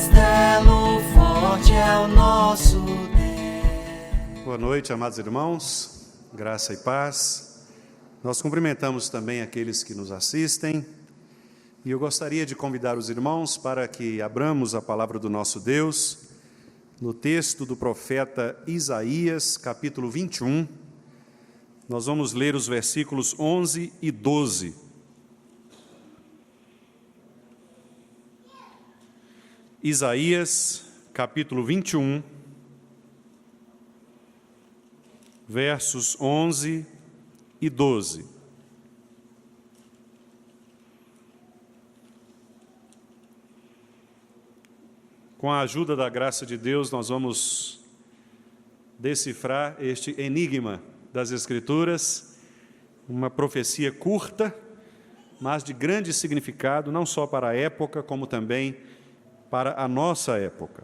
castelo forte é o nosso Deus. Boa noite, amados irmãos, graça e paz. Nós cumprimentamos também aqueles que nos assistem, e eu gostaria de convidar os irmãos para que abramos a palavra do nosso Deus no texto do profeta Isaías, capítulo 21. Nós vamos ler os versículos 11 e 12. Isaías, capítulo 21, versos 11 e 12. Com a ajuda da graça de Deus, nós vamos decifrar este enigma das Escrituras, uma profecia curta, mas de grande significado, não só para a época, como também para a nossa época.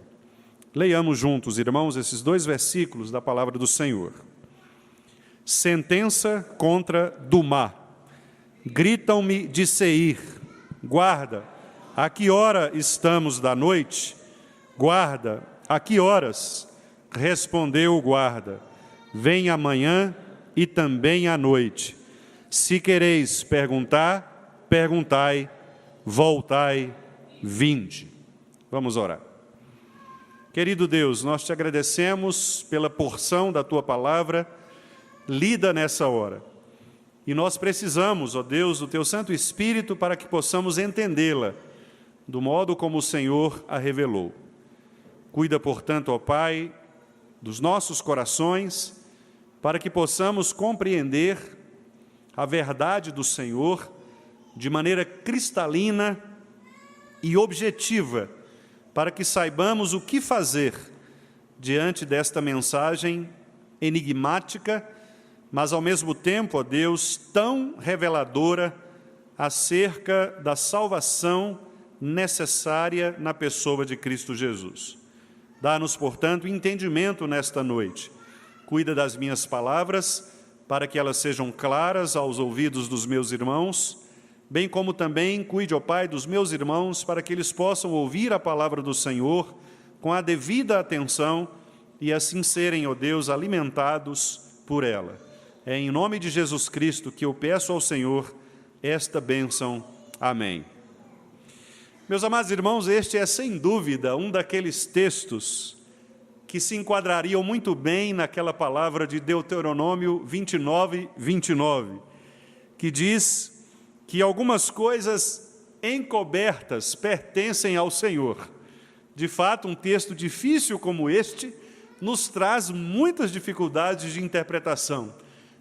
Leiamos juntos, irmãos, esses dois versículos da palavra do Senhor. Sentença contra Dumá. Gritam-me de Seir, guarda, a que hora estamos da noite? Guarda, a que horas? Respondeu o guarda, vem amanhã e também à noite. Se quereis perguntar, perguntai, voltai, vinde. Vamos orar. Querido Deus, nós te agradecemos pela porção da Tua palavra lida nessa hora. E nós precisamos, ó Deus, do Teu Santo Espírito para que possamos entendê-la do modo como o Senhor a revelou. Cuida, portanto, ó Pai, dos nossos corações, para que possamos compreender a verdade do Senhor de maneira cristalina e objetiva, para que saibamos o que fazer diante desta mensagem enigmática, mas ao mesmo tempo, ó Deus, tão reveladora acerca da salvação necessária na pessoa de Cristo Jesus. Dá-nos, portanto, entendimento nesta noite. Cuida das minhas palavras, para que elas sejam claras aos ouvidos dos meus irmãos, bem como também cuide, ó Pai, dos meus irmãos, para que eles possam ouvir a palavra do Senhor com a devida atenção e assim serem, ó Deus, alimentados por ela. É em nome de Jesus Cristo que eu peço ao Senhor esta bênção. Amém. Meus amados irmãos, este é sem dúvida um daqueles textos que se enquadrariam muito bem naquela palavra de Deuteronômio 29, 29, que diz que algumas coisas encobertas pertencem ao Senhor. De fato, um texto difícil como este nos traz muitas dificuldades de interpretação.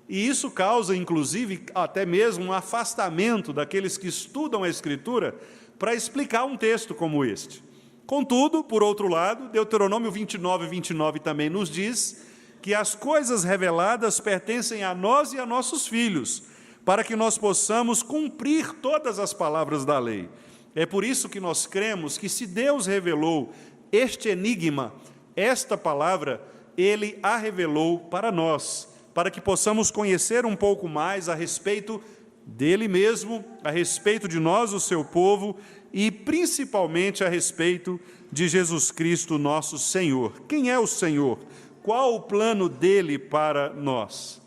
E isso causa, inclusive, até mesmo um afastamento daqueles que estudam a Escritura para explicar um texto como este. Contudo, por outro lado, Deuteronômio 29, 29 também nos diz que as coisas reveladas pertencem a nós e a nossos filhos, para que nós possamos cumprir todas as palavras da lei. É por isso que nós cremos que se Deus revelou este enigma, esta palavra, Ele a revelou para nós, para que possamos conhecer um pouco mais a respeito dele mesmo, a respeito de nós, o seu povo, e principalmente a respeito de Jesus Cristo, nosso Senhor. Quem é o Senhor? Qual o plano dele para nós?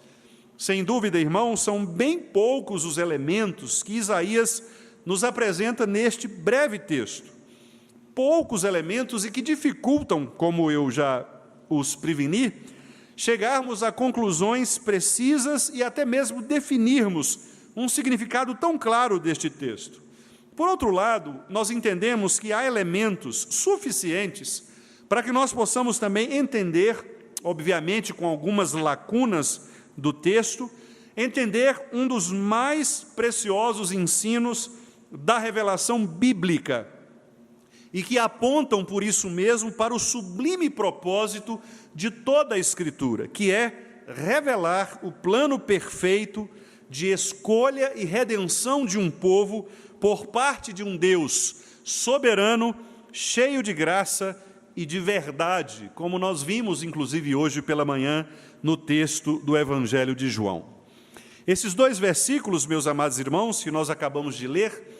Sem dúvida, irmãos, são bem poucos os elementos que Isaías nos apresenta neste breve texto. Poucos elementos e que dificultam, como eu já os preveni, chegarmos a conclusões precisas e até mesmo definirmos um significado tão claro deste texto. Por outro lado, nós entendemos que há elementos suficientes para que nós possamos também entender, obviamente com algumas lacunas do texto, entender um dos mais preciosos ensinos da revelação bíblica e que apontam, por isso mesmo, para o sublime propósito de toda a Escritura, que é revelar o plano perfeito de escolha e redenção de um povo por parte de um Deus soberano, cheio de graça e de verdade, como nós vimos, inclusive, hoje pela manhã, no texto do Evangelho de João. Esses dois versículos, meus amados irmãos, que nós acabamos de ler,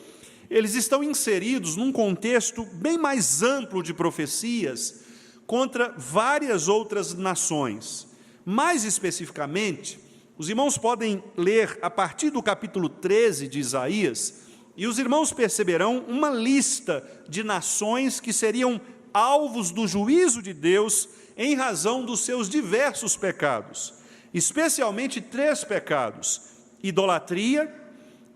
eles estão inseridos num contexto bem mais amplo de profecias contra várias outras nações. Mais especificamente, os irmãos podem ler a partir do capítulo 13 de Isaías, e os irmãos perceberão uma lista de nações que seriam alvos do juízo de Deus em razão dos seus diversos pecados, especialmente 3 pecados: idolatria,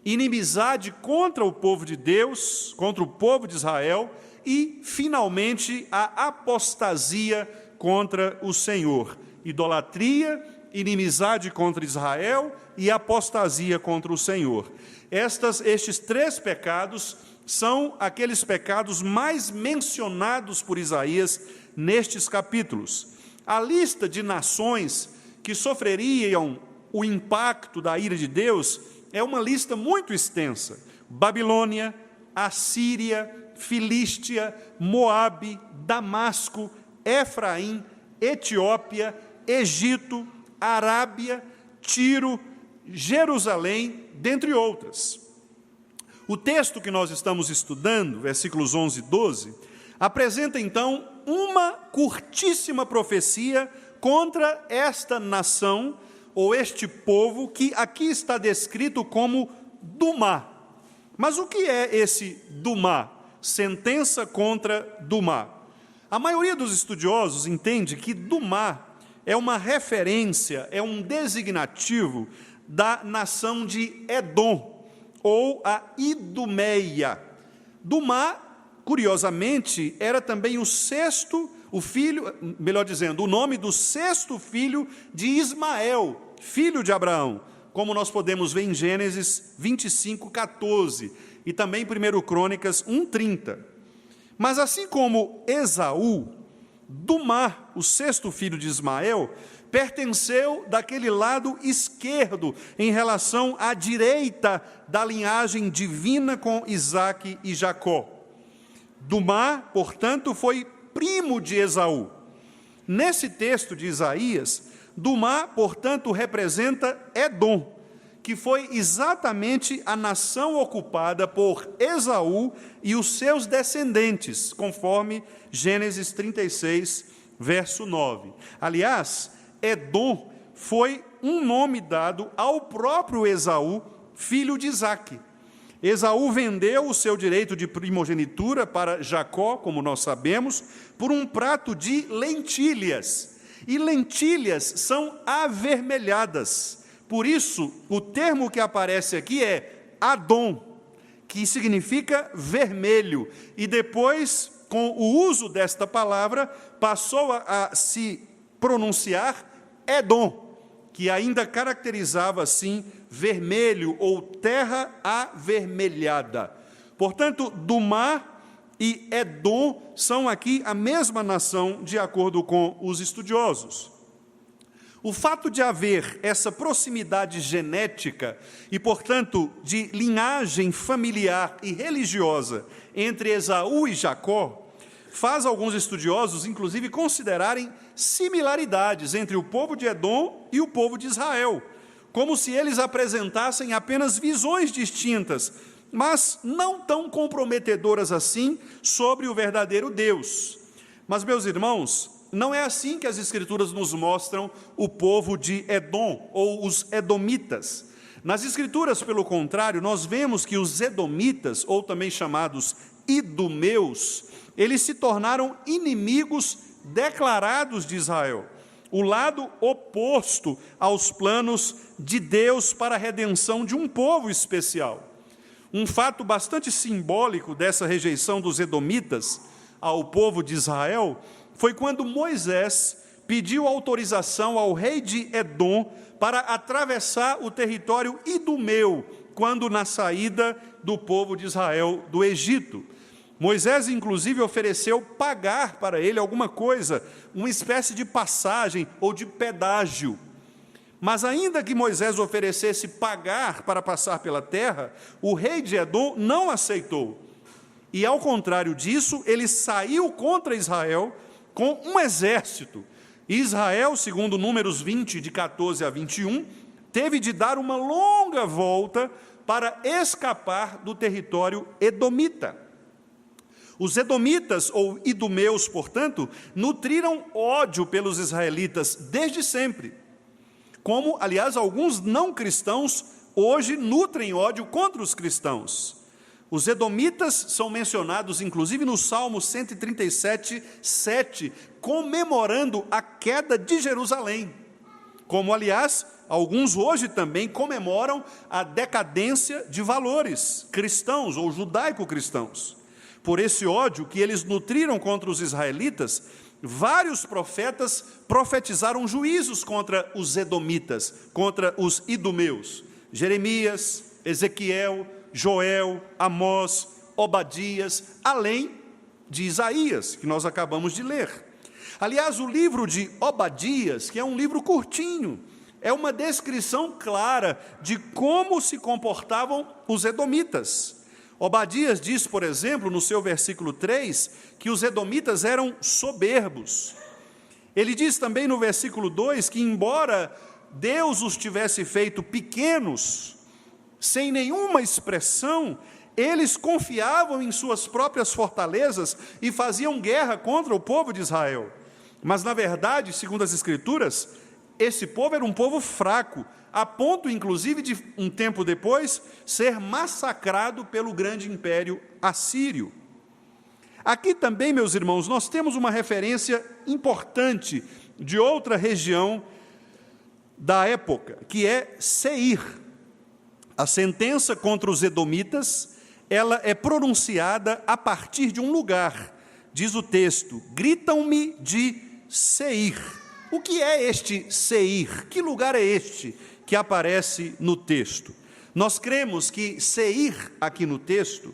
inimizade contra o povo de Deus, contra o povo de Israel, e, finalmente, a apostasia contra o Senhor. Idolatria, inimizade contra Israel e apostasia contra o Senhor. Estes 3 pecados são aqueles pecados mais mencionados por Isaías nestes capítulos. A lista de nações que sofreriam o impacto da ira de Deus é uma lista muito extensa: Babilônia, Assíria, Filístia, Moabe, Damasco, Efraim, Etiópia, Egito, Arábia, Tiro, Jerusalém, dentre outras. O texto que nós estamos estudando, versículos 11 e 12, apresenta então uma curtíssima profecia contra esta nação, ou este povo, que aqui está descrito como Dumá. Mas o que é esse Dumá? Sentença contra Dumá. A maioria dos estudiosos entende que Dumá é uma referência, é um designativo da nação de Edom, ou a Idumeia. Dumá, curiosamente, era também o nome do 6º filho de Ismael, filho de Abraão, como nós podemos ver em Gênesis 25:14 e também em 1 Crônicas 1:30. Mas assim como Esaú, Dumá, o 6º filho de Ismael, pertenceu daquele lado esquerdo em relação à direita da linhagem divina com Isaque e Jacó. Dumá, portanto, foi primo de Esaú. Nesse texto de Isaías, Dumá, portanto, representa Edom, que foi exatamente a nação ocupada por Esaú e os seus descendentes, conforme Gênesis 36, verso 9. Aliás, Edom foi um nome dado ao próprio Esaú, filho de Isaque. Esaú vendeu o seu direito de primogenitura para Jacó, como nós sabemos, por um prato de lentilhas. E lentilhas são avermelhadas. Por isso, o termo que aparece aqui é Adom, que significa vermelho. E depois, com o uso desta palavra, passou a se pronunciar Edom, que ainda caracterizava assim vermelho ou terra avermelhada. Portanto, Dumá e Edom são aqui a mesma nação, de acordo com os estudiosos. O fato de haver essa proximidade genética e, portanto, de linhagem familiar e religiosa entre Esaú e Jacó, faz alguns estudiosos, inclusive, considerarem similaridades entre o povo de Edom e o povo de Israel, como se eles apresentassem apenas visões distintas, mas não tão comprometedoras assim sobre o verdadeiro Deus. Mas, meus irmãos, não é assim que as Escrituras nos mostram o povo de Edom, ou os edomitas. Nas Escrituras, pelo contrário, nós vemos que os edomitas, ou também chamados idumeus, eles se tornaram inimigos declarados de Israel, o lado oposto aos planos de Deus para a redenção de um povo especial. Um fato bastante simbólico dessa rejeição dos edomitas ao povo de Israel foi quando Moisés pediu autorização ao rei de Edom para atravessar o território idumeu, quando na saída do povo de Israel do Egito. Moisés, inclusive, ofereceu pagar para ele alguma coisa, uma espécie de passagem ou de pedágio. Mas ainda que Moisés oferecesse pagar para passar pela terra, o rei de Edom não aceitou. E, ao contrário disso, ele saiu contra Israel com um exército. Israel, segundo Números 20, de 14 a 21, teve de dar uma longa volta para escapar do território edomita. Os edomitas, ou idumeus, portanto, nutriram ódio pelos israelitas desde sempre, como, aliás, alguns não cristãos hoje nutrem ódio contra os cristãos. Os edomitas são mencionados, inclusive, no Salmo 137, 7, comemorando a queda de Jerusalém, como, aliás, alguns hoje também comemoram a decadência de valores cristãos ou judaico-cristãos. Por esse ódio que eles nutriram contra os israelitas, vários profetas profetizaram juízos contra os edomitas, contra os idumeus. Jeremias, Ezequiel, Joel, Amós, Obadias, além de Isaías, que nós acabamos de ler. Aliás, o livro de Obadias, que é um livro curtinho, é uma descrição clara de como se comportavam os edomitas. Obadias diz, por exemplo, no seu versículo 3, que os edomitas eram soberbos. Ele diz também no versículo 2 que, embora Deus os tivesse feito pequenos, sem nenhuma expressão, eles confiavam em suas próprias fortalezas e faziam guerra contra o povo de Israel. Mas, na verdade, segundo as Escrituras, esse povo era um povo fraco, a ponto, inclusive, de, um tempo depois, ser massacrado pelo grande império assírio. Aqui também, meus irmãos, nós temos uma referência importante de outra região da época, que é Seir. A sentença contra os edomitas, ela é pronunciada a partir de um lugar. Diz o texto: gritam-me de Seir. O que é este Seir? Que lugar é este que aparece no texto? Nós cremos que Seir, aqui no texto,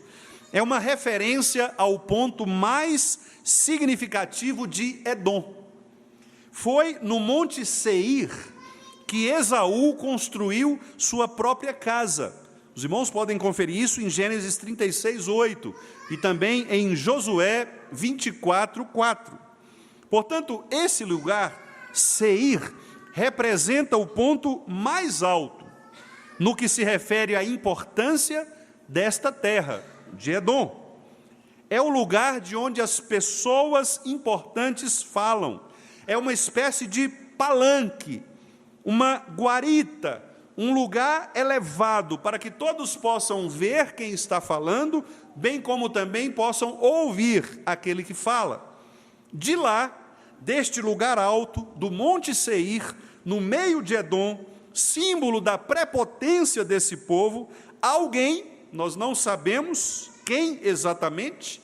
é uma referência ao ponto mais significativo de Edom. Foi no Monte Seir que Esaú construiu sua própria casa. Os irmãos podem conferir isso em Gênesis 36, 8, e também em Josué 24, 4. Portanto, esse lugar, Seir, representa o ponto mais alto no que se refere à importância desta terra, de Edom. É o lugar de onde as pessoas importantes falam. É uma espécie de palanque, uma guarita, um lugar elevado para que todos possam ver quem está falando, bem como também possam ouvir aquele que fala. De lá, deste lugar alto, do Monte Seir, no meio de Edom, símbolo da prepotência desse povo, alguém, nós não sabemos quem exatamente,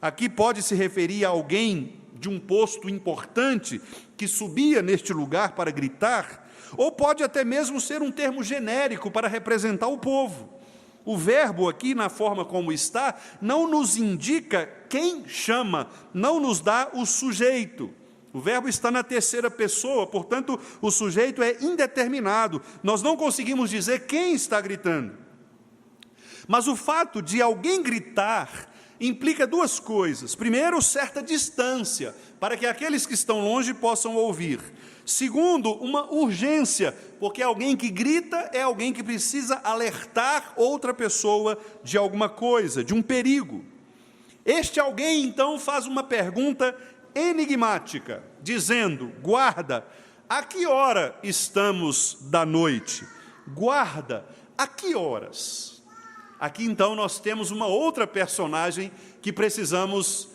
aqui pode se referir a alguém de um posto importante que subia neste lugar para gritar, ou pode até mesmo ser um termo genérico para representar o povo. O verbo aqui, na forma como está, não nos indica quem chama, não nos dá o sujeito. O verbo está na terceira pessoa, portanto, o sujeito é indeterminado. Nós não conseguimos dizer quem está gritando. Mas o fato de alguém gritar implica duas coisas. Primeiro, certa distância, para que aqueles que estão longe possam ouvir. Segundo, uma urgência, porque alguém que grita é alguém que precisa alertar outra pessoa de alguma coisa, de um perigo. Este alguém, então, faz uma pergunta enigmática, dizendo: guarda, a que hora estamos da noite? Guarda, a que horas? Aqui, então, nós temos uma outra personagem que precisamos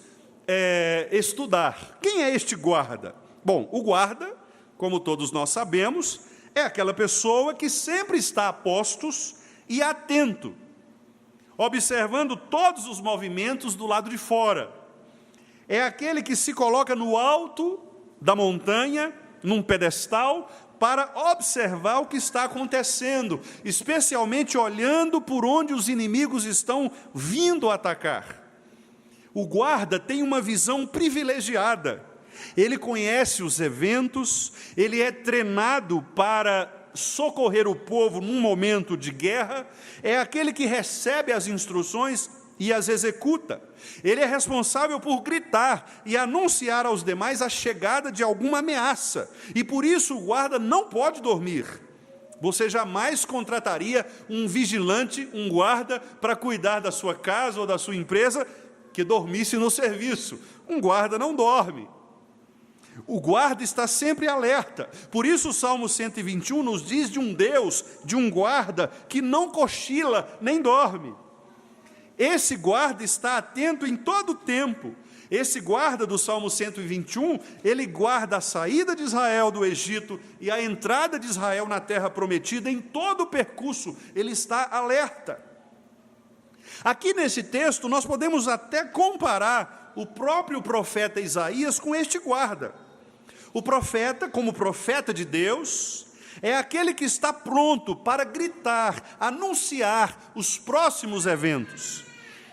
estudar. Quem é este guarda? Bom, o guarda, como todos nós sabemos, é aquela pessoa que sempre está a postos e atento, observando todos os movimentos do lado de fora. É aquele que se coloca no alto da montanha, num pedestal, para observar o que está acontecendo, especialmente olhando por onde os inimigos estão vindo atacar. O guarda tem uma visão privilegiada. Ele conhece os eventos, ele é treinado para socorrer o povo num momento de guerra, é aquele que recebe as instruções e as executa. Ele é responsável por gritar e anunciar aos demais a chegada de alguma ameaça, e por isso o guarda não pode dormir. Você jamais contrataria um vigilante, um guarda, para cuidar da sua casa ou da sua empresa que dormisse no serviço. Um guarda não dorme. O guarda está sempre alerta. Por isso o Salmo 121 nos diz de um Deus, de um guarda, que não cochila nem dorme. Esse guarda está atento em todo o tempo. Esse guarda do Salmo 121, ele guarda a saída de Israel do Egito e a entrada de Israel na terra prometida. Em todo o percurso, ele está alerta. Aqui nesse texto, nós podemos até comparar o próprio profeta Isaías com este guarda. O profeta, como profeta de Deus, é aquele que está pronto para gritar, anunciar os próximos eventos.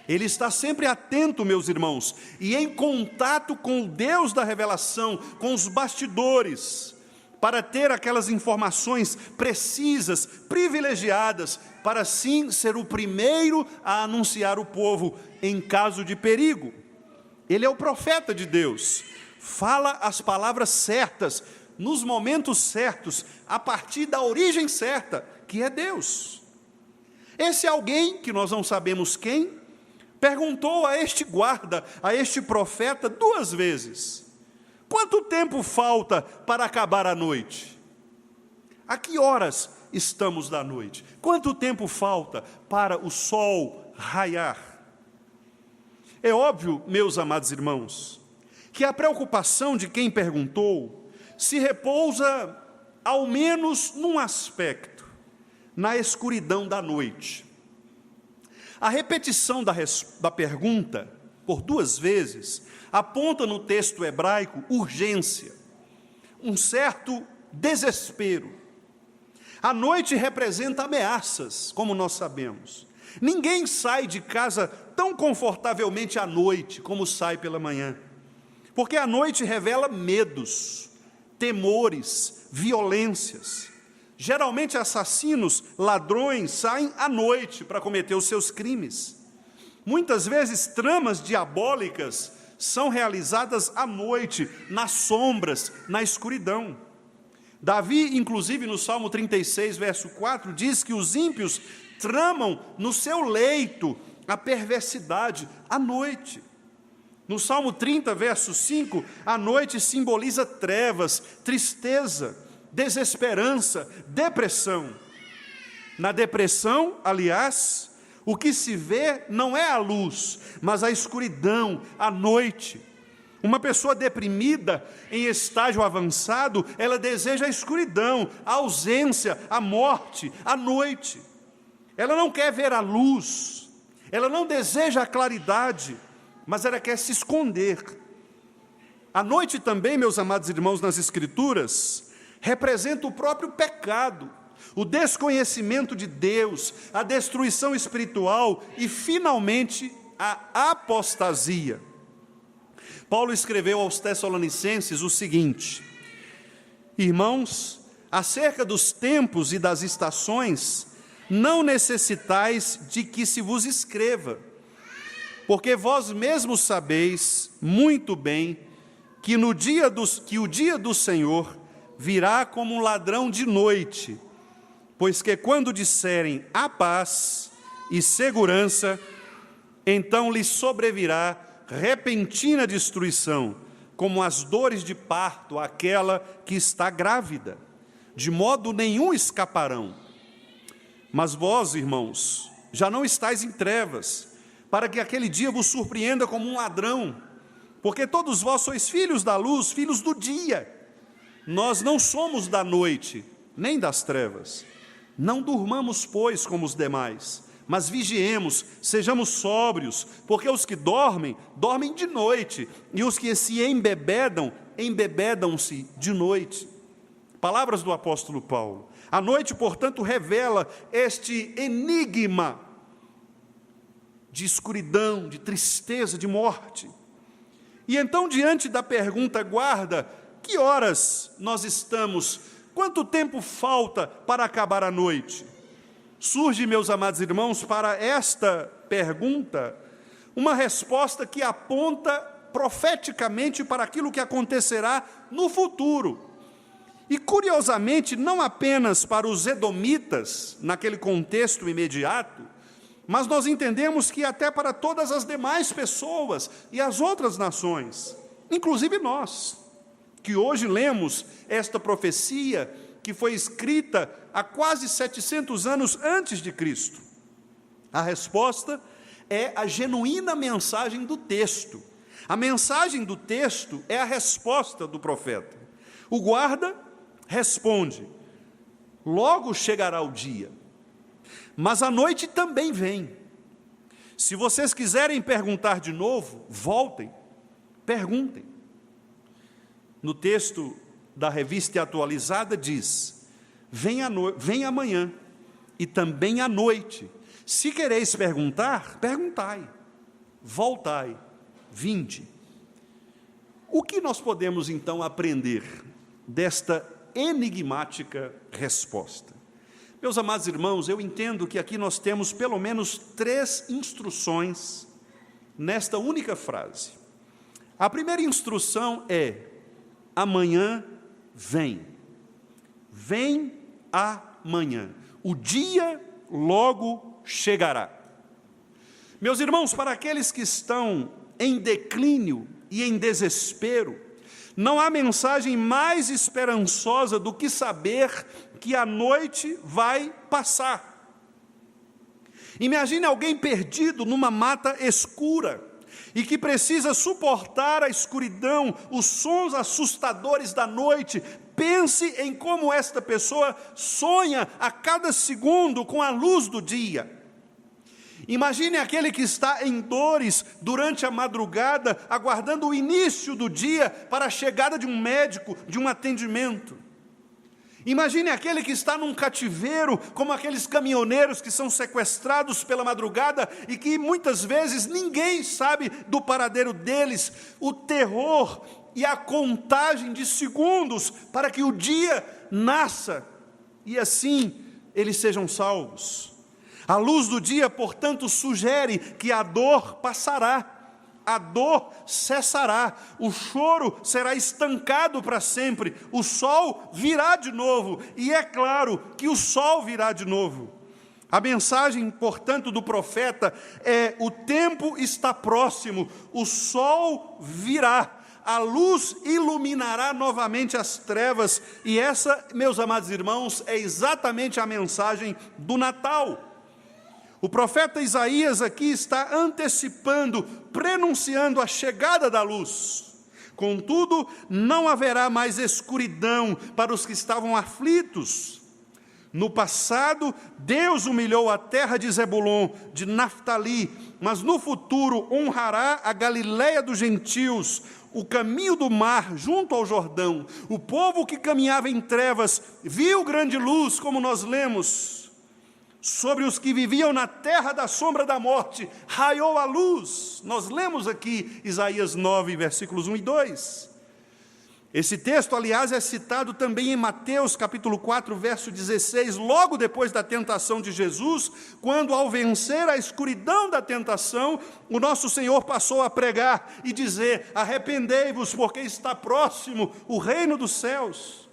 Ele está sempre atento, meus irmãos, e em contato com o Deus da revelação, com os bastidores, para ter aquelas informações precisas, privilegiadas, para assim ser o primeiro a anunciar o povo em caso de perigo. Ele é o profeta de Deus, fala as palavras certas, nos momentos certos, a partir da origem certa, que é Deus. Esse alguém, que nós não sabemos quem, perguntou a este guarda, a este profeta, 2 vezes: quanto tempo falta para acabar a noite? A que horas estamos da noite? Quanto tempo falta para o sol raiar? É óbvio, meus amados irmãos, que a preocupação de quem perguntou se repousa, ao menos num aspecto, na escuridão da noite. A repetição da pergunta, por 2 vezes, aponta no texto hebraico urgência, um certo desespero. A noite representa ameaças, como nós sabemos. Ninguém sai de casa tão confortavelmente à noite como sai pela manhã, porque a noite revela medos, temores, violências. Geralmente assassinos, ladrões saem à noite para cometer os seus crimes. Muitas vezes tramas diabólicas são realizadas à noite, nas sombras, na escuridão. Davi, inclusive no Salmo 36, verso 4, diz que os ímpios tramam no seu leito a perversidade à noite. No Salmo 30, verso 5, a noite simboliza trevas, tristeza, desesperança, depressão. Na depressão, aliás, o que se vê não é a luz, mas a escuridão, a noite. Uma pessoa deprimida, em estágio avançado, ela deseja a escuridão, a ausência, a morte, a noite. Ela não quer ver a luz, ela não deseja a claridade, mas ela quer se esconder. A noite também, meus amados irmãos, nas Escrituras, representa o próprio pecado, o desconhecimento de Deus, a destruição espiritual e, finalmente, a apostasia. Paulo escreveu aos Tessalonicenses o seguinte: irmãos, acerca dos tempos e das estações, não necessitais de que se vos escreva, porque vós mesmos sabeis muito bem que o dia do Senhor virá como um ladrão de noite, pois que quando disserem a paz e segurança, então lhes sobrevirá repentina destruição, como as dores de parto àquela que está grávida. De modo nenhum escaparão. Mas vós, irmãos, já não estáis em trevas, para que aquele dia vos surpreenda como um ladrão, porque todos vós sois filhos da luz, filhos do dia. Nós não somos da noite, nem das trevas. Não durmamos, pois, como os demais, mas vigiemos, sejamos sóbrios, porque os que dormem, dormem de noite, e os que se embebedam, embebedam-se de noite. Palavras do apóstolo Paulo. A noite, portanto, revela este enigma de escuridão, de tristeza, de morte. E então, diante da pergunta, guarda, que horas nós estamos? Quanto tempo falta para acabar a noite? Surge, meus amados irmãos, para esta pergunta, uma resposta que aponta profeticamente para aquilo que acontecerá no futuro. E, curiosamente, não apenas para os edomitas, naquele contexto imediato, mas nós entendemos que até para todas as demais pessoas e as outras nações, inclusive nós, que hoje lemos esta profecia que foi escrita há quase 700 anos antes de Cristo. A resposta é a genuína mensagem do texto. A mensagem do texto é a resposta do profeta. O guarda responde: logo chegará o dia, mas a noite também vem. Se vocês quiserem perguntar de novo, voltem, perguntem. No texto da Revista Atualizada diz: vem amanhã e também à noite. Se quereis perguntar, perguntai. Voltai, vinde. O que nós podemos então aprender desta enigmática resposta? Meus amados irmãos, eu entendo que aqui nós temos pelo menos 3 instruções nesta única frase. A primeira instrução é: amanhã vem. Vem amanhã. O dia logo chegará. Meus irmãos, para aqueles que estão em declínio e em desespero, não há mensagem mais esperançosa do que saber que a noite vai passar. Imagine alguém perdido numa mata escura e que precisa suportar a escuridão, os sons assustadores da noite. Pense em como esta pessoa sonha a cada segundo com a luz do dia. Imagine aquele que está em dores durante a madrugada, aguardando o início do dia para a chegada de um médico, de um atendimento. Imagine aquele que está num cativeiro, como aqueles caminhoneiros que são sequestrados pela madrugada e que muitas vezes ninguém sabe do paradeiro deles. O terror e a contagem de segundos para que o dia nasça e assim eles sejam salvos. A luz do dia, portanto, sugere que a dor passará. A dor cessará, o choro será estancado para sempre, o sol virá de novo, e é claro que o sol virá de novo. A mensagem, portanto, do profeta é: o tempo está próximo, o sol virá, a luz iluminará novamente as trevas, e essa, meus amados irmãos, é exatamente a mensagem do Natal. O profeta Isaías aqui está antecipando, prenunciando a chegada da luz. Contudo, não haverá mais escuridão para os que estavam aflitos. No passado, Deus humilhou a terra de Zebulon, de Naftali, mas no futuro honrará a Galileia dos gentios, o caminho do mar junto ao Jordão. O povo que caminhava em trevas viu grande luz, como nós lemos. Sobre os que viviam na terra da sombra da morte, raiou a luz. Nós lemos aqui Isaías 9, versículos 1 e 2. Esse texto, aliás, é citado também em Mateus, capítulo 4, verso 16, logo depois da tentação de Jesus, quando, ao vencer a escuridão da tentação, o nosso Senhor passou a pregar e dizer: arrependei-vos, porque está próximo o reino dos céus.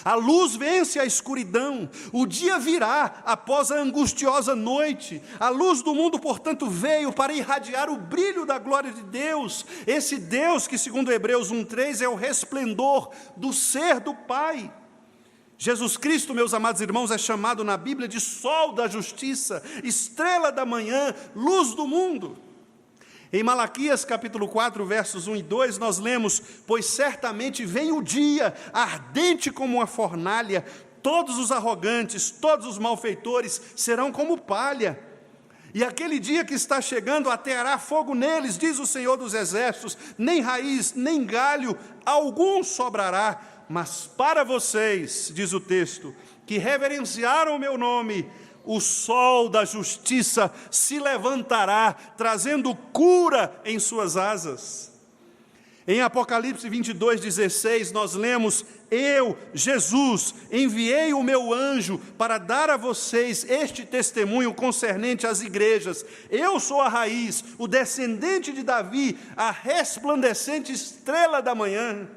A luz vence a escuridão, o dia virá após a angustiosa noite. A luz do mundo, portanto, veio para irradiar o brilho da glória de Deus. Esse Deus que, segundo Hebreus 1:3, é o resplendor do ser do Pai. Jesus Cristo, meus amados irmãos, é chamado na Bíblia de sol da justiça, estrela da manhã, luz do mundo. Em Malaquias capítulo 4, versos 1 e 2, nós lemos: pois certamente vem o dia, ardente como uma fornalha, todos os arrogantes, todos os malfeitores serão como palha. E aquele dia que está chegando ateará fogo neles, diz o Senhor dos Exércitos, nem raiz, nem galho algum sobrará. Mas para vocês, diz o texto, que reverenciaram o meu nome, o sol da justiça se levantará, trazendo cura em suas asas. Em Apocalipse 22:16, nós lemos: eu, Jesus, enviei o meu anjo para dar a vocês este testemunho concernente às igrejas. Eu sou a raiz, o descendente de Davi, a resplandecente estrela da manhã.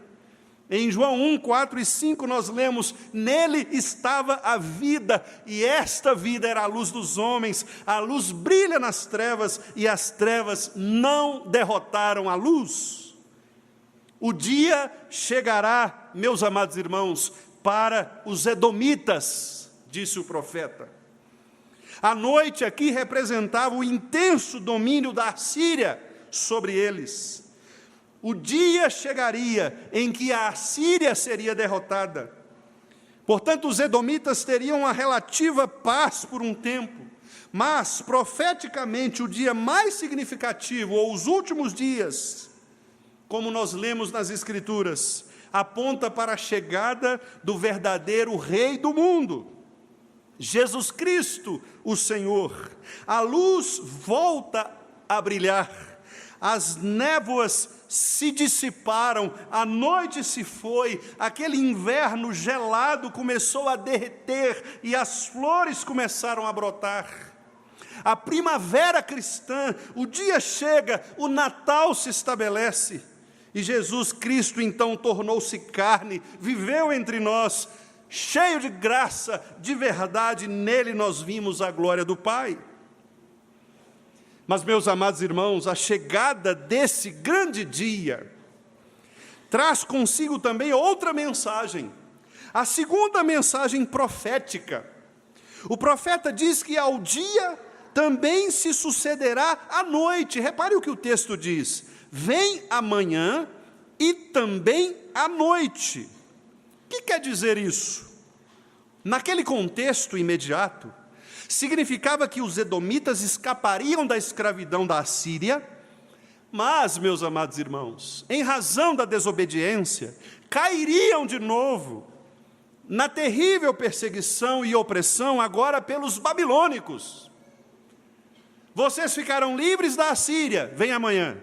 Em João 1, 4 e 5 nós lemos: nele estava a vida, e esta vida era a luz dos homens. A luz brilha nas trevas, e as trevas não derrotaram a luz. O dia chegará, meus amados irmãos, para os edomitas, disse o profeta. A noite aqui representava o intenso domínio da Assíria sobre eles. O dia chegaria em que a Assíria seria derrotada. Portanto, os edomitas teriam uma relativa paz por um tempo, mas, profeticamente, o dia mais significativo, ou os últimos dias, como nós lemos nas Escrituras, aponta para a chegada do verdadeiro Rei do mundo, Jesus Cristo, o Senhor. A luz volta a brilhar, as névoas se dissiparam, a noite se foi, aquele inverno gelado começou a derreter e as flores começaram a brotar. A primavera cristã, o dia chega, o Natal se estabelece. E Jesus Cristo então tornou-se carne, viveu entre nós, cheio de graça, de verdade, nele nós vimos a glória do Pai. Mas, meus amados irmãos, a chegada desse grande dia traz consigo também outra mensagem, a segunda mensagem profética. O profeta diz que ao dia também se sucederá a noite. Repare o que o texto diz: vem amanhã e também a noite. O que quer dizer isso? Naquele contexto imediato, significava que os edomitas escapariam da escravidão da Assíria, mas, meus amados irmãos, em razão da desobediência, cairiam de novo na terrível perseguição e opressão agora pelos babilônicos. Vocês ficarão livres da Assíria, vem amanhã,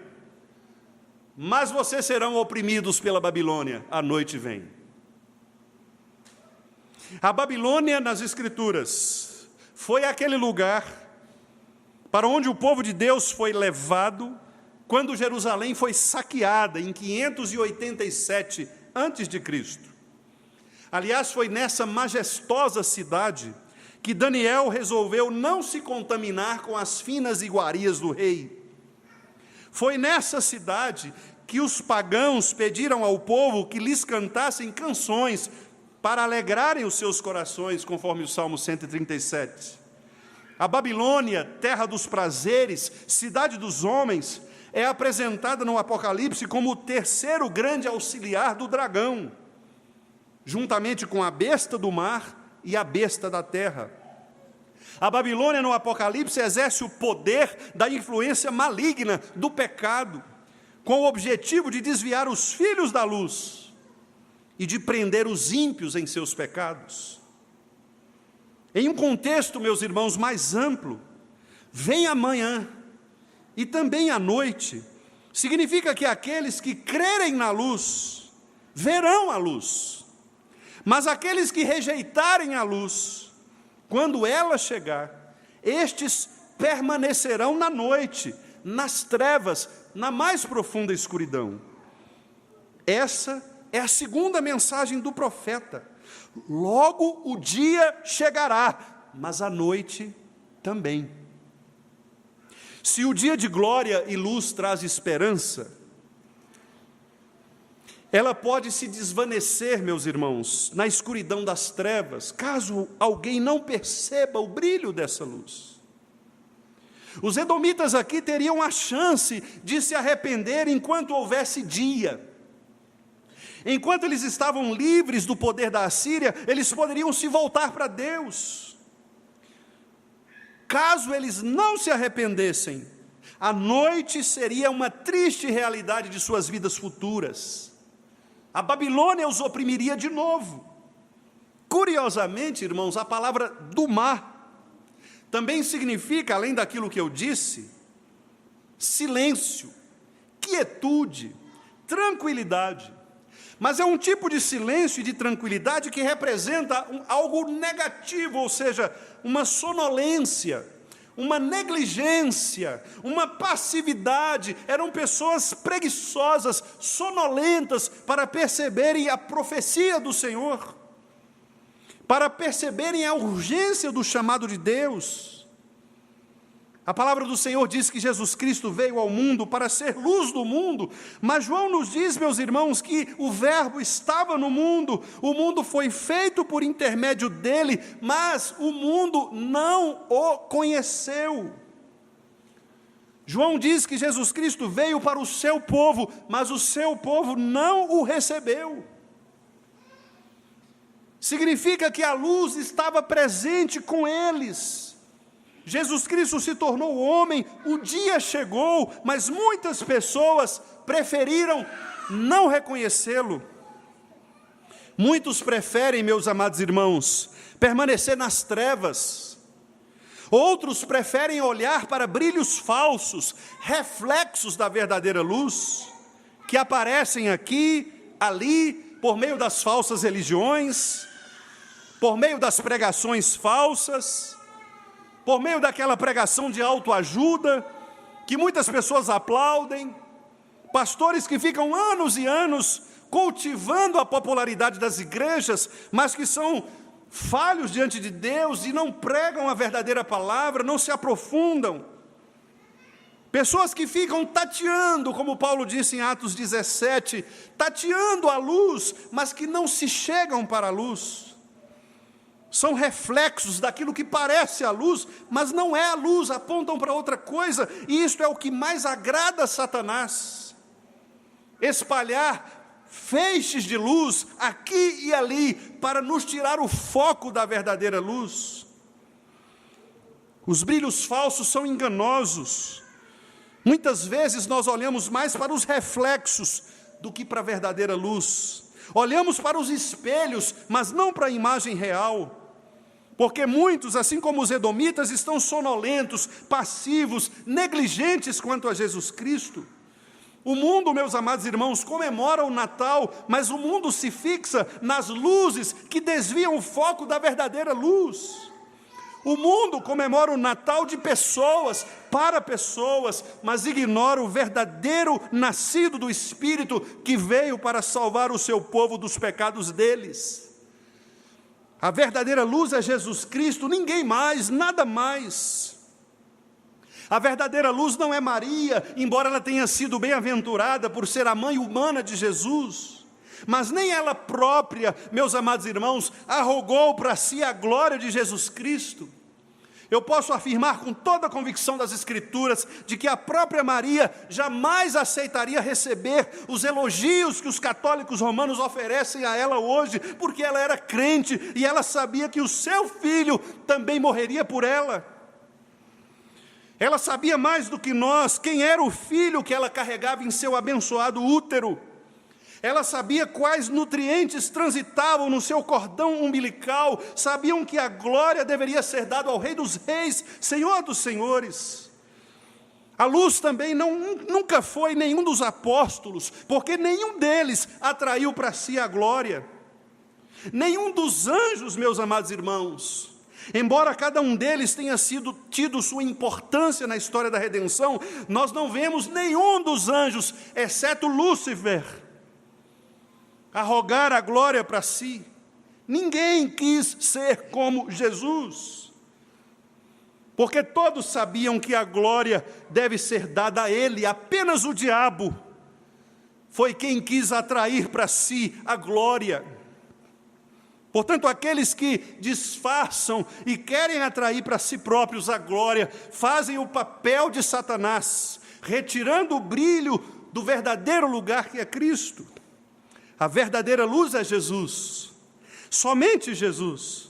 mas vocês serão oprimidos pela Babilônia, a noite vem. A Babilônia, nas Escrituras, foi aquele lugar para onde o povo de Deus foi levado quando Jerusalém foi saqueada em 587 a.C. Aliás, foi nessa majestosa cidade que Daniel resolveu não se contaminar com as finas iguarias do rei. Foi nessa cidade que os pagãos pediram ao povo que lhes cantassem canções para alegrarem os seus corações, conforme o Salmo 137. A Babilônia, terra dos prazeres, cidade dos homens, é apresentada no Apocalipse como o terceiro grande auxiliar do dragão, juntamente com a besta do mar e a besta da terra. A Babilônia, no Apocalipse, exerce o poder da influência maligna do pecado, com o objetivo de desviar os filhos da luz e de prender os ímpios em seus pecados. Em um contexto, meus irmãos, mais amplo, vem amanhã e também a noite, significa que aqueles que crerem na luz, verão a luz, mas aqueles que rejeitarem a luz, quando ela chegar, estes permanecerão na noite, nas trevas, na mais profunda escuridão. Essa é a segunda mensagem do profeta. Logo o dia chegará, mas a noite também. Se o dia de glória e luz traz esperança, ela pode se desvanecer, meus irmãos, na escuridão das trevas, caso alguém não perceba o brilho dessa luz. Os edomitas aqui teriam a chance de se arrepender enquanto houvesse dia. Enquanto eles estavam livres do poder da Assíria, eles poderiam se voltar para Deus. Caso eles não se arrependessem, a noite seria uma triste realidade de suas vidas futuras. A Babilônia os oprimiria de novo. Curiosamente, irmãos, a palavra dumá também significa, além daquilo que eu disse, silêncio, quietude, tranquilidade. Mas é um tipo de silêncio e de tranquilidade que representa algo negativo, ou seja, uma sonolência, uma negligência, uma passividade, eram pessoas preguiçosas, sonolentas, para perceberem a profecia do Senhor, para perceberem a urgência do chamado de Deus. A palavra do Senhor diz que Jesus Cristo veio ao mundo para ser luz do mundo, mas João nos diz, meus irmãos, que o Verbo estava no mundo, o mundo foi feito por intermédio dele, mas o mundo não o conheceu. João diz que Jesus Cristo veio para o seu povo, mas o seu povo não o recebeu. Significa que a luz estava presente com eles. Jesus Cristo se tornou homem, o dia chegou, mas muitas pessoas preferiram não reconhecê-lo. Muitos preferem, meus amados irmãos, permanecer nas trevas. Outros preferem olhar para brilhos falsos, reflexos da verdadeira luz, que aparecem aqui, ali, por meio das falsas religiões, por meio das pregações falsas, por meio daquela pregação de autoajuda, que muitas pessoas aplaudem, pastores que ficam anos e anos cultivando a popularidade das igrejas, mas que são falhos diante de Deus e não pregam a verdadeira palavra, não se aprofundam. Pessoas que ficam tateando, como Paulo disse em Atos 17, tateando a luz, mas que não se chegam para a luz. São reflexos daquilo que parece a luz, mas não é a luz, apontam para outra coisa, e isto é o que mais agrada a Satanás. Espalhar feixes de luz aqui e ali, para nos tirar o foco da verdadeira luz. Os brilhos falsos são enganosos. Muitas vezes nós olhamos mais para os reflexos do que para a verdadeira luz. Olhamos para os espelhos, mas não para a imagem real. Porque muitos, assim como os edomitas, estão sonolentos, passivos, negligentes quanto a Jesus Cristo. O mundo, meus amados irmãos, comemora o Natal, mas o mundo se fixa nas luzes que desviam o foco da verdadeira luz. O mundo comemora o Natal de pessoas, para pessoas, mas ignora o verdadeiro nascido do Espírito que veio para salvar o seu povo dos pecados deles. A verdadeira luz é Jesus Cristo, ninguém mais, nada mais. A verdadeira luz não é Maria, embora ela tenha sido bem-aventurada por ser a mãe humana de Jesus, mas nem ela própria, meus amados irmãos, arrogou para si a glória de Jesus Cristo. Eu posso afirmar com toda a convicção das Escrituras, de que a própria Maria jamais aceitaria receber os elogios que os católicos romanos oferecem a ela hoje, porque ela era crente e ela sabia que o seu filho também morreria por ela. Ela sabia mais do que nós quem era o filho que ela carregava em seu abençoado útero. Ela sabia quais nutrientes transitavam no seu cordão umbilical, sabiam que a glória deveria ser dada ao Rei dos Reis, Senhor dos Senhores. A luz também nunca foi nenhum dos apóstolos, porque nenhum deles atraiu para si a glória. Nenhum dos anjos, meus amados irmãos. Embora cada um deles tenha tido sua importância na história da redenção, nós não vemos nenhum dos anjos, exceto Lúcifer, arrogar a glória para si. Ninguém quis ser como Jesus, porque todos sabiam que a glória deve ser dada a ele. Apenas o diabo foi quem quis atrair para si a glória. Portanto, aqueles que disfarçam e querem atrair para si próprios a glória, fazem o papel de Satanás, retirando o brilho do verdadeiro lugar que é Cristo. A verdadeira luz é Jesus, somente Jesus.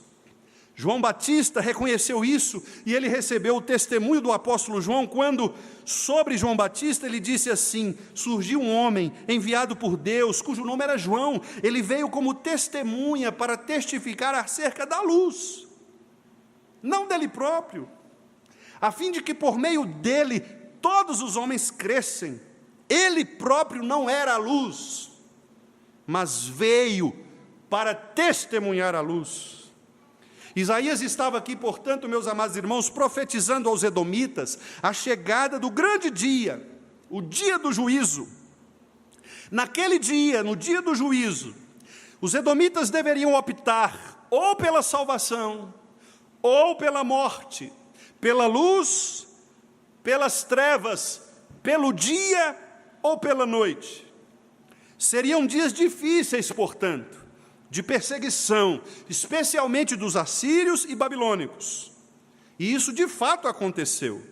João Batista reconheceu isso e ele recebeu o testemunho do apóstolo João quando, sobre João Batista, ele disse assim: surgiu um homem enviado por Deus, cujo nome era João. Ele veio como testemunha para testificar acerca da luz, não dele próprio, a fim de que por meio dele todos os homens crescem. Ele próprio não era a luz, mas veio para testemunhar a luz. Isaías estava aqui, portanto, meus amados irmãos, profetizando aos edomitas a chegada do grande dia, o dia do juízo. Naquele dia, no dia do juízo, os edomitas deveriam optar ou pela salvação, ou pela morte, pela luz, pelas trevas, pelo dia ou pela noite. Seriam dias difíceis, portanto, de perseguição, especialmente dos assírios e babilônicos. E isso de fato aconteceu.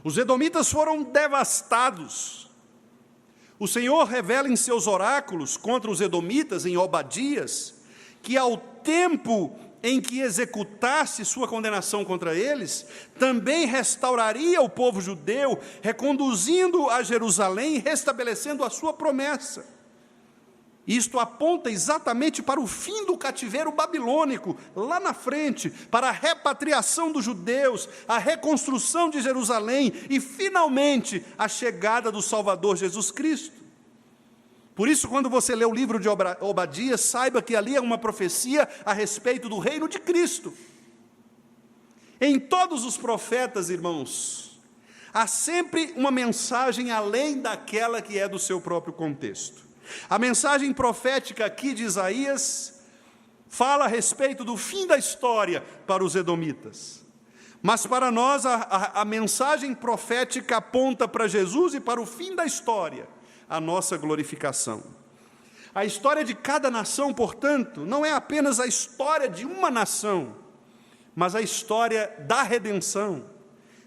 Os edomitas foram devastados. O Senhor revela em seus oráculos contra os edomitas, em Obadias, que ao tempo em que executasse sua condenação contra eles, também restauraria o povo judeu, reconduzindo a Jerusalém e restabelecendo a sua promessa. Isto aponta exatamente para o fim do cativeiro babilônico, lá na frente, para a repatriação dos judeus, a reconstrução de Jerusalém e, finalmente, a chegada do Salvador Jesus Cristo. Por isso, quando você lê o livro de Obadias, saiba que ali é uma profecia a respeito do reino de Cristo. Em todos os profetas, irmãos, há sempre uma mensagem além daquela que é do seu próprio contexto. A mensagem profética aqui de Isaías fala a respeito do fim da história para os edomitas. Mas para nós a mensagem profética aponta para Jesus e para o fim da história, a nossa glorificação. A história de cada nação, portanto, não é apenas a história de uma nação, mas a história da redenção,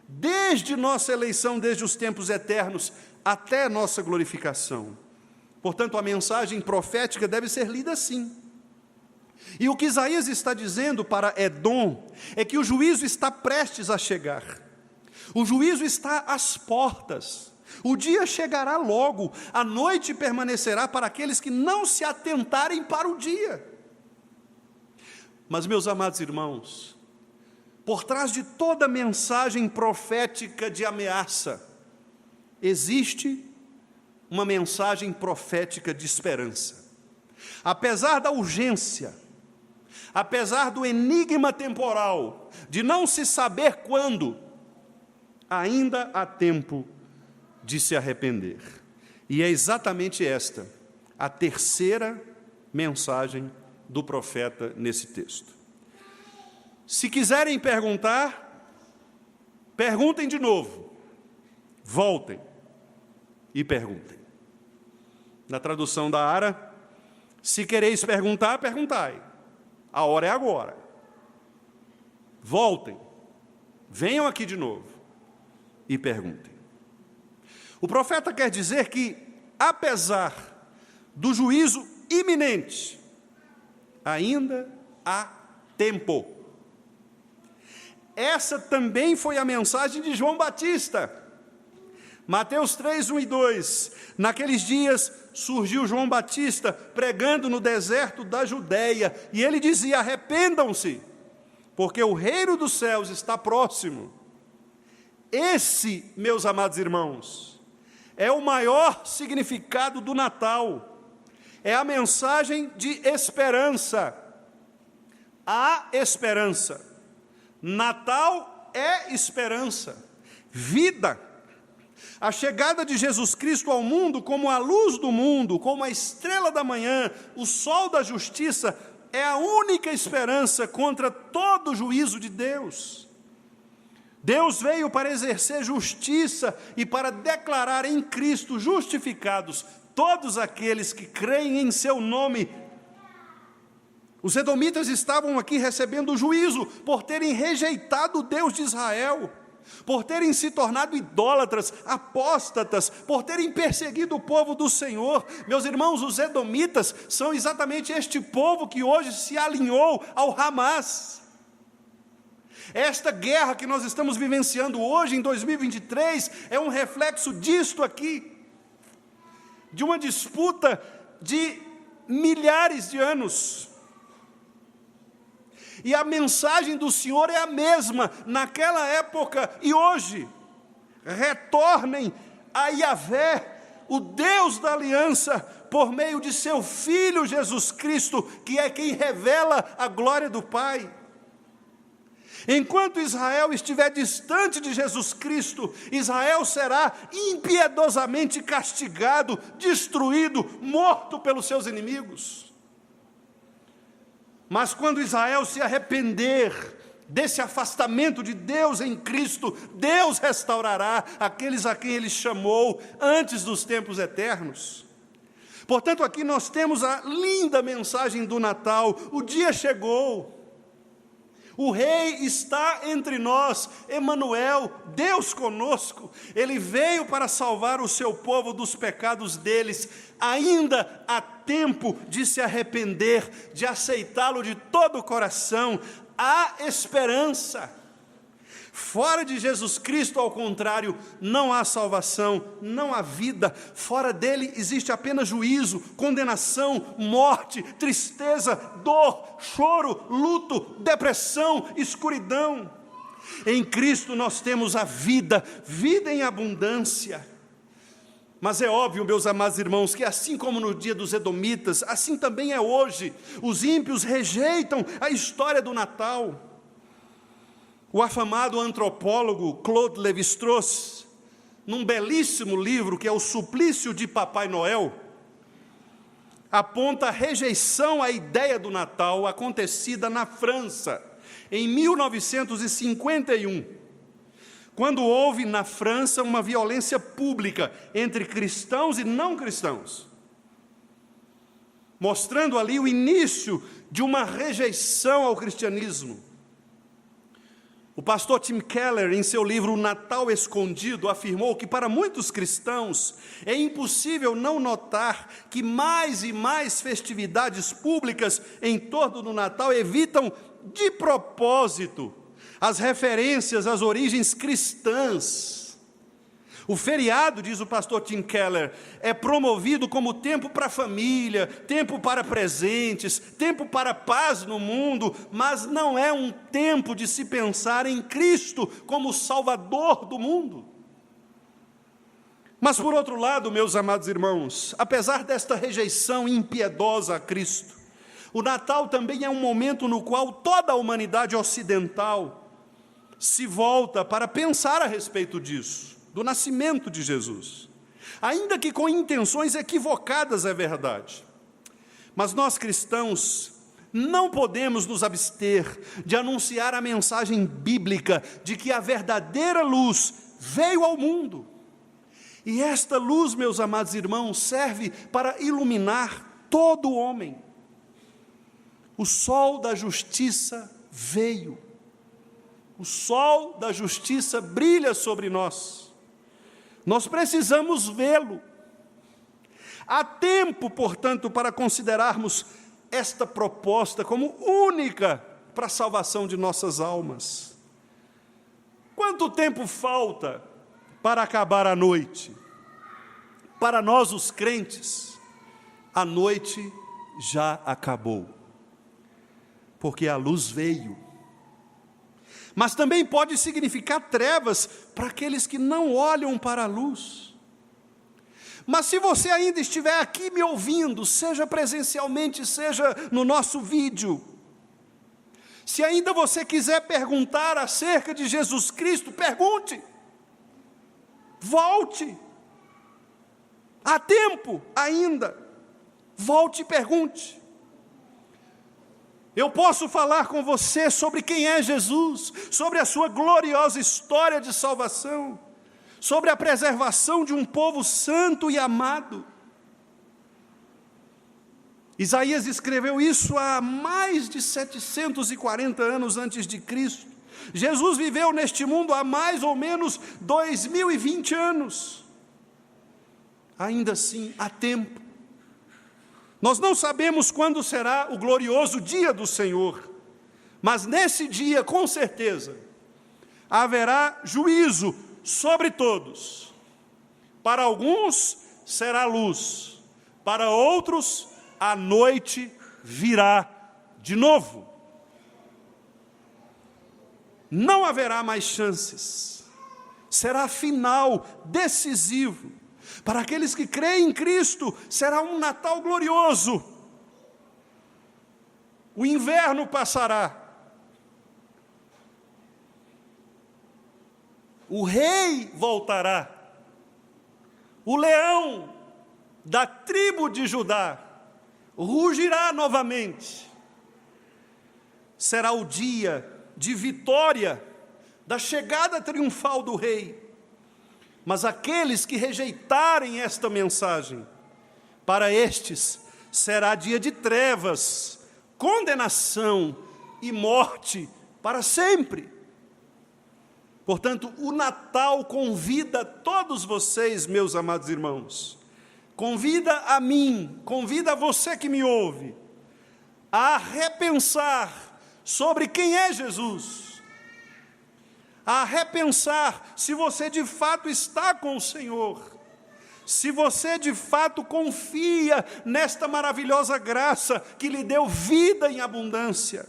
desde nossa eleição, desde os tempos eternos, até nossa glorificação. Portanto, a mensagem profética deve ser lida assim. E o que Isaías está dizendo para Edom é que o juízo está prestes a chegar. O juízo está às portas. O dia chegará logo, a noite permanecerá para aqueles que não se atentarem para o dia. Mas, meus amados irmãos, por trás de toda mensagem profética de ameaça, existe uma mensagem profética de esperança. Apesar da urgência, apesar do enigma temporal, de não se saber quando, ainda há tempo de se arrepender. E é exatamente esta a terceira mensagem do profeta nesse texto. Se quiserem perguntar, perguntem de novo, voltem e perguntem. Na tradução da Ara, se quereis perguntar, perguntai. A hora é agora. Voltem, venham aqui de novo e perguntem. O profeta quer dizer que, apesar do juízo iminente, ainda há tempo. Essa também foi a mensagem de João Batista. Mateus 3, 1 e 2, naqueles dias surgiu João Batista pregando no deserto da Judéia, e ele dizia: arrependam-se, porque o reino dos céus está próximo. Esse, meus amados irmãos, é o maior significado do Natal, é a mensagem de esperança. Há esperança. Natal é esperança, vida. A chegada de Jesus Cristo ao mundo como a luz do mundo, como a estrela da manhã, o sol da justiça, é a única esperança contra todo o juízo de Deus. Deus veio para exercer justiça e para declarar em Cristo justificados todos aqueles que creem em seu nome. Os edomitas estavam aqui recebendo juízo por terem rejeitado o Deus de Israel, por terem se tornado idólatras, apóstatas, por terem perseguido o povo do Senhor. Meus irmãos, os edomitas são exatamente este povo que hoje se alinhou ao Hamas. Esta guerra que nós estamos vivenciando hoje, em 2023, é um reflexo disto aqui, de uma disputa de milhares de anos. E a mensagem do Senhor é a mesma naquela época e hoje. Retornem a Yahvé, o Deus da aliança, por meio de seu Filho Jesus Cristo, que é quem revela a glória do Pai. Enquanto Israel estiver distante de Jesus Cristo, Israel será impiedosamente castigado, destruído, morto pelos seus inimigos. Mas quando Israel se arrepender desse afastamento de Deus em Cristo, Deus restaurará aqueles a quem Ele chamou antes dos tempos eternos. Portanto, aqui nós temos a linda mensagem do Natal: o dia chegou. O Rei está entre nós, Emanuel, Deus conosco. Ele veio para salvar o seu povo dos pecados deles. Ainda há tempo de se arrepender, de aceitá-lo de todo o coração. Há esperança. Fora de Jesus Cristo, ao contrário, não há salvação, não há vida. Fora dele existe apenas juízo, condenação, morte, tristeza, dor, choro, luto, depressão, escuridão. Em Cristo nós temos a vida, vida em abundância. Mas é óbvio, meus amados irmãos, que assim como no dia dos edomitas, assim também é hoje. Os ímpios rejeitam a história do Natal. O afamado antropólogo Claude Lévi-Strauss, num belíssimo livro que é O Suplício de Papai Noel, aponta a rejeição à ideia do Natal acontecida na França, em 1951, quando houve na França uma violência pública entre cristãos e não cristãos, mostrando ali o início de uma rejeição ao cristianismo. O pastor Tim Keller, em seu livro O Natal Escondido, afirmou que para muitos cristãos é impossível não notar que mais e mais festividades públicas em torno do Natal evitam de propósito as referências às origens cristãs. O feriado, diz o pastor Tim Keller, é promovido como tempo para a família, tempo para presentes, tempo para a paz no mundo, mas não é um tempo de se pensar em Cristo como Salvador do mundo. Mas, por outro lado, meus amados irmãos, apesar desta rejeição impiedosa a Cristo, o Natal também é um momento no qual toda a humanidade ocidental se volta para pensar a respeito disso, do nascimento de Jesus, ainda que com intenções equivocadas, é verdade. Mas nós cristãos não podemos nos abster de anunciar a mensagem bíblica de que a verdadeira luz veio ao mundo. E esta luz, meus amados irmãos, serve para iluminar todo o homem. O sol da justiça veio. O sol da justiça brilha sobre nós. Nós precisamos vê-lo. Há tempo, portanto, para considerarmos esta proposta como única para a salvação de nossas almas. Quanto tempo falta para acabar a noite? Para nós, os crentes, a noite já acabou, porque a luz veio. Mas também pode significar trevas para aqueles que não olham para a luz. Mas se você ainda estiver aqui me ouvindo, seja presencialmente, seja no nosso vídeo, se ainda você quiser perguntar acerca de Jesus Cristo, pergunte, volte, há tempo ainda, volte e pergunte. Eu posso falar com você sobre quem é Jesus, sobre a sua gloriosa história de salvação, sobre a preservação de um povo santo e amado. Isaías escreveu isso há mais de 740 anos antes de Cristo. Jesus viveu neste mundo há mais ou menos 2020 anos. Ainda assim, há tempo. Nós não sabemos quando será o glorioso dia do Senhor, mas nesse dia, com certeza, haverá juízo sobre todos. Para alguns será luz, para outros a noite virá de novo. Não haverá mais chances, será final decisivo. Para aqueles que creem em Cristo, será um Natal glorioso. O inverno passará. O rei voltará. O leão da tribo de Judá rugirá novamente. Será o dia de vitória, da chegada triunfal do rei. Mas aqueles que rejeitarem esta mensagem, para estes será dia de trevas, condenação e morte para sempre. Portanto, o Natal convida todos vocês, meus amados irmãos, convida a mim, convida a você que me ouve, a repensar sobre quem é Jesus, a repensar se você de fato está com o Senhor, se você de fato confia nesta maravilhosa graça que lhe deu vida em abundância,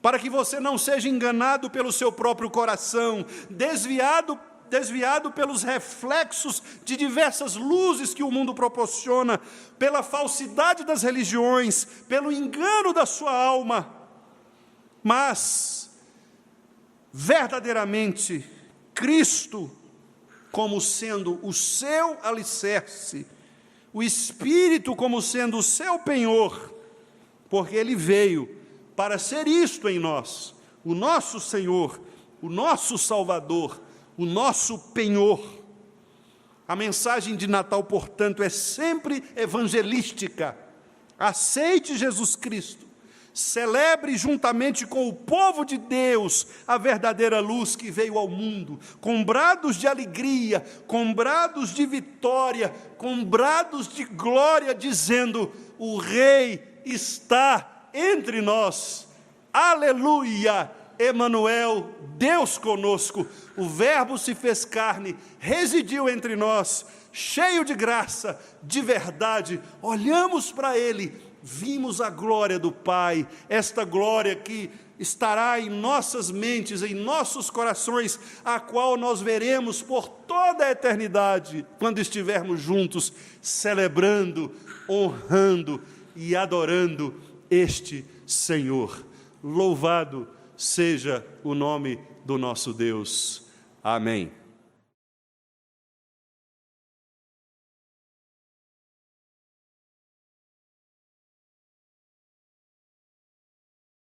para que você não seja enganado pelo seu próprio coração, desviado pelos reflexos de diversas luzes que o mundo proporciona, pela falsidade das religiões, pelo engano da sua alma, mas verdadeiramente Cristo como sendo o seu alicerce, o Espírito como sendo o seu penhor, porque Ele veio para ser isto em nós, o nosso Senhor, o nosso Salvador, o nosso penhor. A mensagem de Natal, portanto, é sempre evangelística. Aceite Jesus Cristo. Celebre juntamente com o povo de Deus a verdadeira luz que veio ao mundo, com brados de alegria, com brados de vitória, com brados de glória, dizendo: o Rei está entre nós. Aleluia! Emanuel, Deus conosco. O Verbo se fez carne, residiu entre nós, cheio de graça, de verdade. Olhamos para Ele, vimos a glória do Pai, esta glória que estará em nossas mentes, em nossos corações, a qual nós veremos por toda a eternidade, quando estivermos juntos, celebrando, honrando e adorando este Senhor. Louvado seja o nome do nosso Deus. Amém.